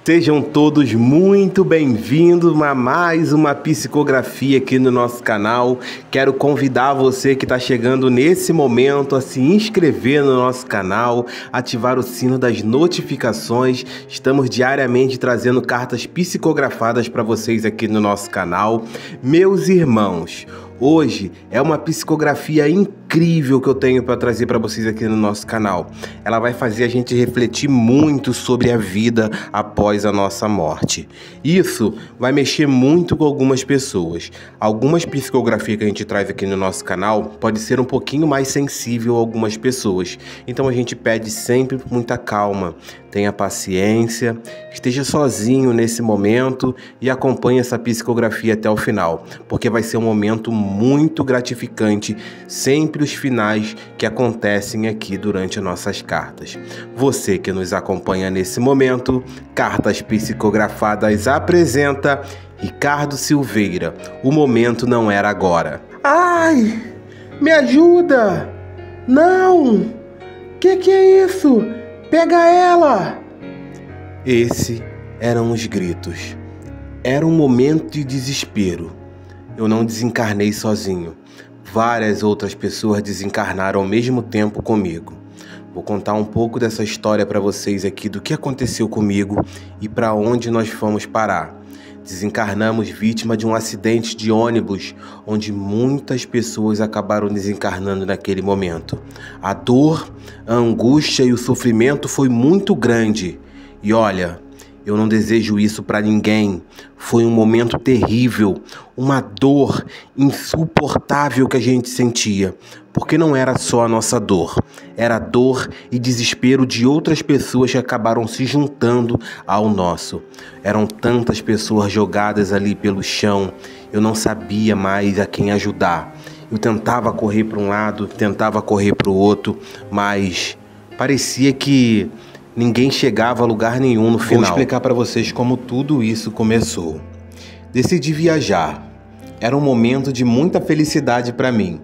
Sejam todos muito bem-vindos a mais uma psicografia aqui no nosso canal. Quero convidar você que está chegando nesse momento a se inscrever no nosso canal, ativar o sino das notificações. Estamos diariamente trazendo cartas psicografadas para vocês aqui no nosso canal. Meus irmãos, hoje é uma psicografia incrível que eu tenho para trazer para vocês aqui no nosso canal. Ela vai fazer a gente refletir muito sobre a vida após a nossa morte. Isso vai mexer muito com algumas pessoas. Algumas psicografias que a gente traz aqui no nosso canal pode ser um pouquinho mais sensível a algumas pessoas. Então a gente pede sempre muita calma. Tenha paciência, esteja sozinho nesse momento e acompanhe essa psicografia até o final, porque vai ser um momento muito gratificante, sempre os finais que acontecem aqui durante as nossas cartas. Você que nos acompanha nesse momento, Cartas Psicografadas apresenta Ricardo Silveira, O Momento Não Era Agora. Ai, me ajuda! Não! Que é isso? Pega ela! Esse eram os gritos. Era um momento de desespero. Eu não desencarnei sozinho. Várias outras pessoas desencarnaram ao mesmo tempo comigo. Vou contar um pouco dessa história para vocês aqui, do que aconteceu comigo e para onde nós fomos parar. Desencarnamos vítima de um acidente de ônibus, onde muitas pessoas acabaram desencarnando naquele momento. A dor, a angústia e o sofrimento foi muito grande. E olha, eu não desejo isso para ninguém. Foi um momento terrível, uma dor insuportável que a gente sentia, porque não era só a nossa dor, era dor e desespero de outras pessoas que acabaram se juntando ao nosso. Eram tantas pessoas jogadas ali pelo chão, eu não sabia mais a quem ajudar. Eu tentava correr para um lado, tentava correr para o outro, mas parecia que ninguém chegava a lugar nenhum no final. Vou explicar para vocês como tudo isso começou. Decidi viajar. Era um momento de muita felicidade para mim.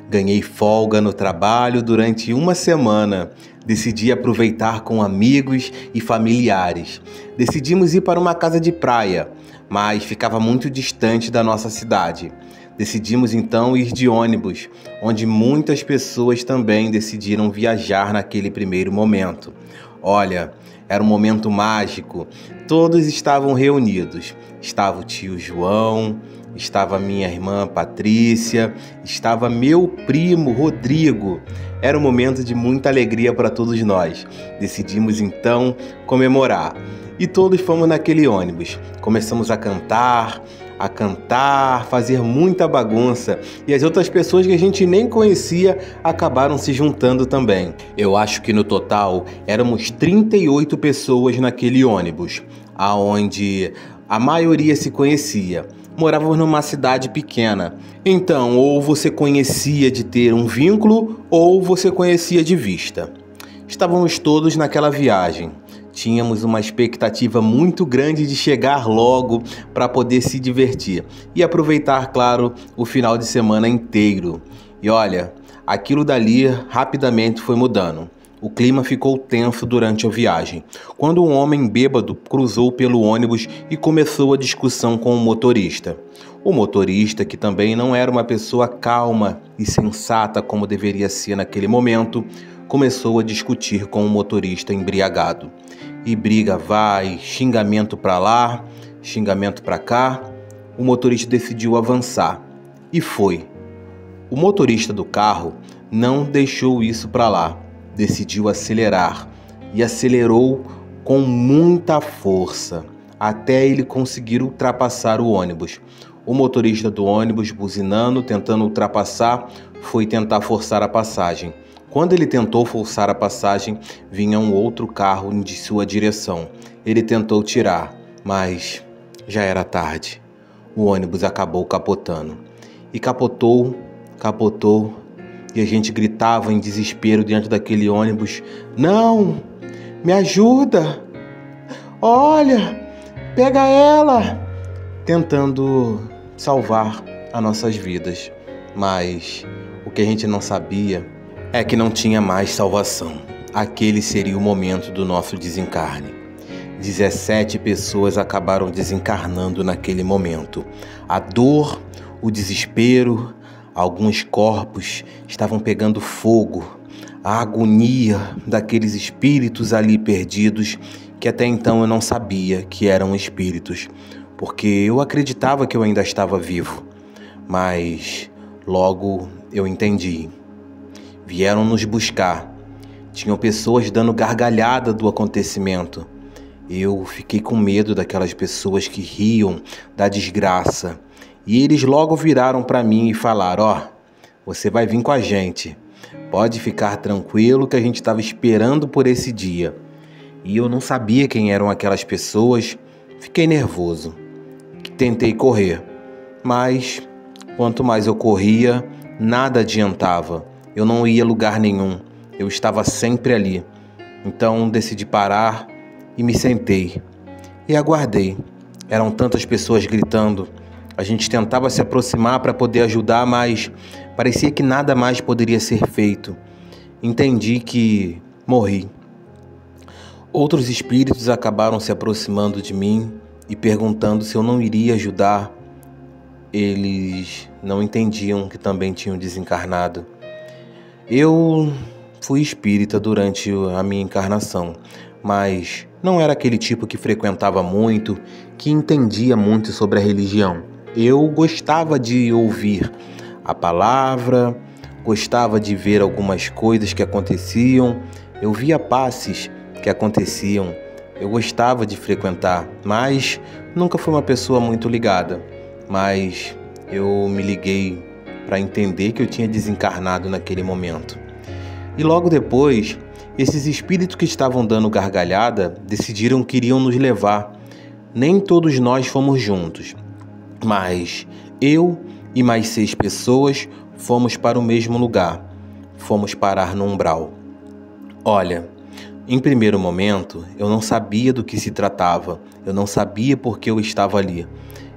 Ganhei folga no trabalho durante uma semana. Decidi aproveitar com amigos e familiares. Decidimos ir para uma casa de praia, mas ficava muito distante da nossa cidade. Decidimos então ir de ônibus, onde muitas pessoas também decidiram viajar naquele primeiro momento. Olha, era um momento mágico. Todos estavam reunidos. Estava o tio João, estava minha irmã Patrícia, estava meu primo Rodrigo. Era um momento de muita alegria para todos nós. Decidimos então comemorar. E todos fomos naquele ônibus. Começamos a cantar, fazer muita bagunça, e as outras pessoas que a gente nem conhecia acabaram se juntando também. Eu acho que no total éramos 38 pessoas naquele ônibus, aonde a maioria se conhecia. Morávamos numa cidade pequena, então ou você conhecia de ter um vínculo ou você conhecia de vista. Estávamos todos naquela viagem. Tínhamos uma expectativa muito grande de chegar logo para poder se divertir e aproveitar, claro, o final de semana inteiro. E olha, aquilo dali rapidamente foi mudando. O clima ficou tenso durante a viagem, quando um homem bêbado cruzou pelo ônibus e começou a discussão com o motorista. O motorista, que também não era uma pessoa calma e sensata como deveria ser naquele momento, começou a discutir com o motorista embriagado. E briga vai, xingamento para lá, xingamento para cá. O motorista decidiu avançar. E foi. O motorista do carro não deixou isso para lá. Decidiu acelerar. E acelerou com muita força, até ele conseguir ultrapassar o ônibus. O motorista do ônibus, buzinando, tentando ultrapassar, foi tentar forçar a passagem. Quando ele tentou forçar a passagem, vinha um outro carro em sua direção. Ele tentou tirar, mas já era tarde. O ônibus acabou capotando. E capotou, e a gente gritava em desespero dentro daquele ônibus: "Não! Me ajuda! Olha! Pega ela!" Tentando salvar as nossas vidas. Mas o que a gente não sabia é que não tinha mais salvação. Aquele seria o momento do nosso desencarne. 17 pessoas acabaram desencarnando naquele momento. A dor, o desespero, alguns corpos estavam pegando fogo. A agonia daqueles espíritos ali perdidos, que até então eu não sabia que eram espíritos, porque eu acreditava que eu ainda estava vivo. Mas logo eu entendi. Vieram nos buscar. Tinham pessoas dando gargalhada do acontecimento. Eu fiquei com medo daquelas pessoas que riam da desgraça. E eles logo viraram para mim e falaram: ó, você vai vir com a gente. Pode ficar tranquilo que a gente estava esperando por esse dia. E eu não sabia quem eram aquelas pessoas. Fiquei nervoso. Tentei correr. Mas quanto mais eu corria, nada adiantava. Eu não ia a lugar nenhum. Eu estava sempre ali. Então decidi parar e me sentei. E aguardei. Eram tantas pessoas gritando. A gente tentava se aproximar para poder ajudar, mas parecia que nada mais poderia ser feito. Entendi que morri. Outros espíritos acabaram se aproximando de mim e perguntando se eu não iria ajudar. Eles não entendiam que também tinham desencarnado. Eu fui espírita durante a minha encarnação, mas não era aquele tipo que frequentava muito, que entendia muito sobre a religião. Eu gostava de ouvir a palavra, gostava de ver algumas coisas que aconteciam, eu via passes que aconteciam, eu gostava de frequentar, mas nunca fui uma pessoa muito ligada. Mas eu me liguei para entender que eu tinha desencarnado naquele momento. E logo depois, esses espíritos que estavam dando gargalhada decidiram que iriam nos levar. Nem todos nós fomos juntos, mas eu e mais 6 pessoas fomos para o mesmo lugar. Fomos parar no umbral. Olha, em primeiro momento, eu não sabia do que se tratava. Eu não sabia por que eu estava ali.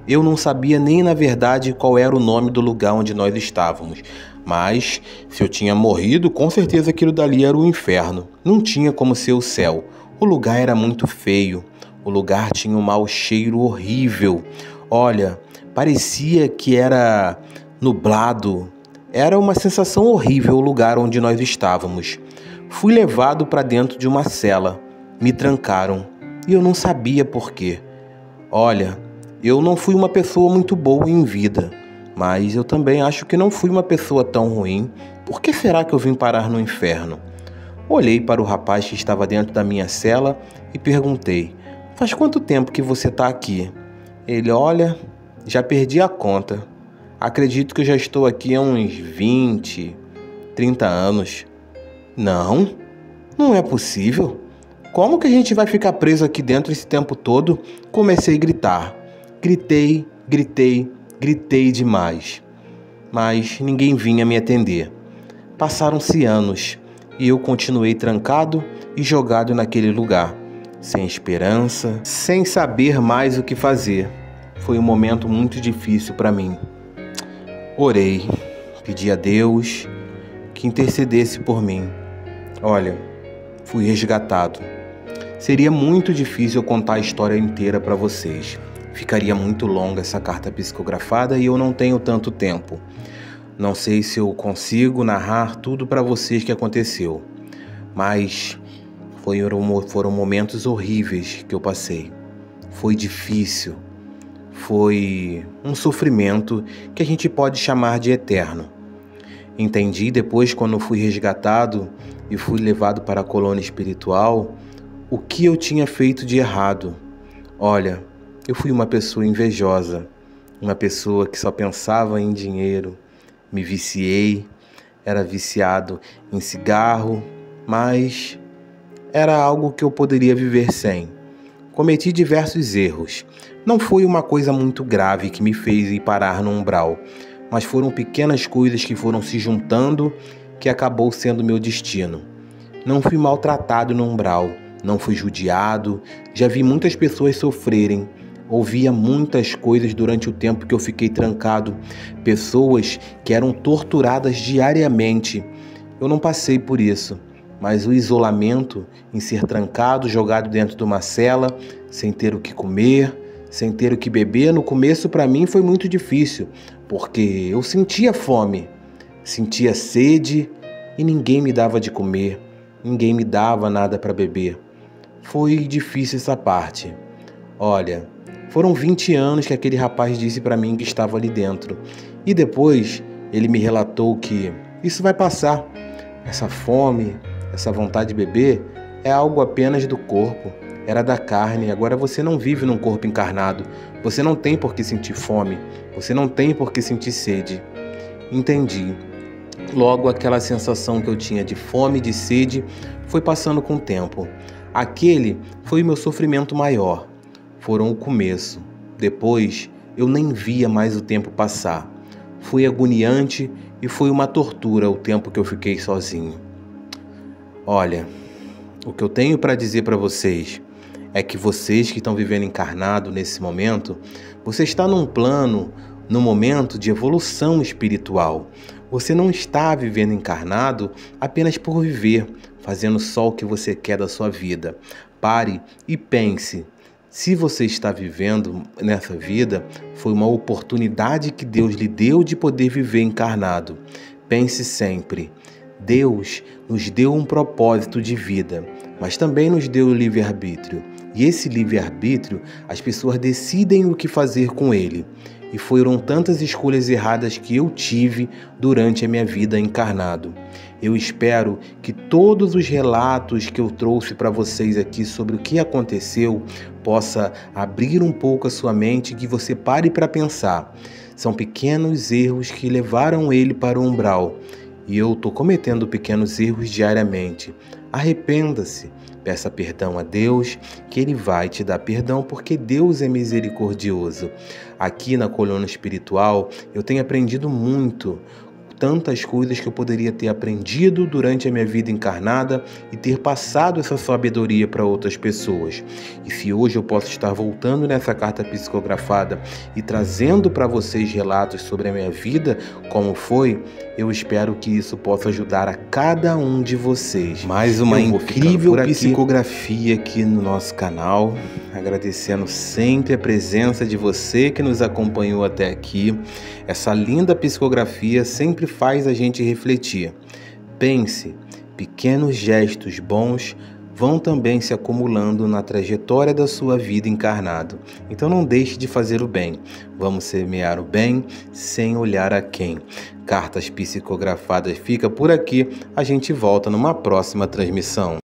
Eu não sabia nem, na verdade, qual era o nome do lugar onde nós estávamos. Mas, se eu tinha morrido, com certeza aquilo dali era o inferno. Não tinha como ser o céu. O lugar era muito feio. O lugar tinha um mau cheiro horrível. Olha, parecia que era nublado. Era uma sensação horrível o lugar onde nós estávamos. Fui levado para dentro de uma cela. Me trancaram. E eu não sabia por quê. Olha, eu não fui uma pessoa muito boa em vida, mas eu também acho que não fui uma pessoa tão ruim. Por que será que eu vim parar no inferno? Olhei para o rapaz que estava dentro da minha cela e perguntei: faz quanto tempo que você está aqui? Ele: olha, já perdi a conta. Acredito que eu já estou aqui há uns 20, 30 anos. Não, não é possível. Como que a gente vai ficar preso aqui dentro esse tempo todo? Comecei a gritar. Gritei, gritei, gritei demais, mas ninguém vinha me atender. Passaram-se anos e eu continuei trancado e jogado naquele lugar, sem esperança, sem saber mais o que fazer. Foi um momento muito difícil para mim. Orei, pedi a Deus que intercedesse por mim. Olha, fui resgatado. Seria muito difícil eu contar a história inteira para vocês. Ficaria muito longa essa carta psicografada e eu não tenho tanto tempo. Não sei se eu consigo narrar tudo para vocês que aconteceu, mas foram momentos horríveis que eu passei. Foi difícil, foi um sofrimento que a gente pode chamar de eterno. Entendi depois, quando fui resgatado e fui levado para a colônia espiritual, o que eu tinha feito de errado. Olha, eu fui uma pessoa invejosa, uma pessoa que só pensava em dinheiro. Me viciei, era viciado em cigarro, mas era algo que eu poderia viver sem. Cometi diversos erros. Não foi uma coisa muito grave que me fez ir parar no umbral, mas foram pequenas coisas que foram se juntando que acabou sendo meu destino. Não fui maltratado no umbral, não fui judiado, já vi muitas pessoas sofrerem. Ouvia muitas coisas durante o tempo que eu fiquei trancado. Pessoas que eram torturadas diariamente. Eu não passei por isso, mas o isolamento em ser trancado, jogado dentro de uma cela, sem ter o que comer, sem ter o que beber, no começo para mim foi muito difícil, porque eu sentia fome, sentia sede e ninguém me dava de comer, ninguém me dava nada para beber. Foi difícil essa parte. Olha, foram 20 anos que aquele rapaz disse para mim que estava ali dentro. E depois ele me relatou que isso vai passar. Essa fome, essa vontade de beber é algo apenas do corpo, era da carne. Agora você não vive num corpo encarnado. Você não tem por que sentir fome, você não tem por que sentir sede. Entendi. Logo, aquela sensação que eu tinha de fome e de sede foi passando com o tempo. Aquele foi o meu sofrimento maior. Foram o começo. Depois, eu nem via mais o tempo passar. Foi agoniante e foi uma tortura o tempo que eu fiquei sozinho. Olha, o que eu tenho para dizer para vocês é que vocês que estão vivendo encarnado nesse momento, você está num plano, num momento de evolução espiritual. Você não está vivendo encarnado apenas por viver, fazendo só o que você quer da sua vida. Pare e pense. Se você está vivendo nessa vida, foi uma oportunidade que Deus lhe deu de poder viver encarnado. Pense sempre, Deus nos deu um propósito de vida, mas também nos deu o livre-arbítrio. E esse livre-arbítrio, as pessoas decidem o que fazer com ele. E foram tantas escolhas erradas que eu tive durante a minha vida encarnado. Eu espero que todos os relatos que eu trouxe para vocês aqui sobre o que aconteceu possa abrir um pouco a sua mente, que você pare para pensar. São pequenos erros que levaram ele para o umbral. E eu estou cometendo pequenos erros diariamente. Arrependa-se, peça perdão a Deus, que Ele vai te dar perdão, porque Deus é misericordioso. Aqui na coluna espiritual, eu tenho aprendido muito, tantas coisas que eu poderia ter aprendido durante a minha vida encarnada e ter passado essa sabedoria para outras pessoas. E se hoje eu posso estar voltando nessa carta psicografada e trazendo para vocês relatos sobre a minha vida, como foi, eu espero que isso possa ajudar a cada um de vocês. Mais uma incrível psicografia aqui no nosso canal, agradecendo sempre a presença de você que nos acompanhou até aqui. Essa linda psicografia sempre faz a gente refletir. Pense, pequenos gestos bons vão também se acumulando na trajetória da sua vida encarnado. Então não deixe de fazer o bem. Vamos semear o bem sem olhar a quem. Cartas psicografadas fica por aqui. A gente volta numa próxima transmissão.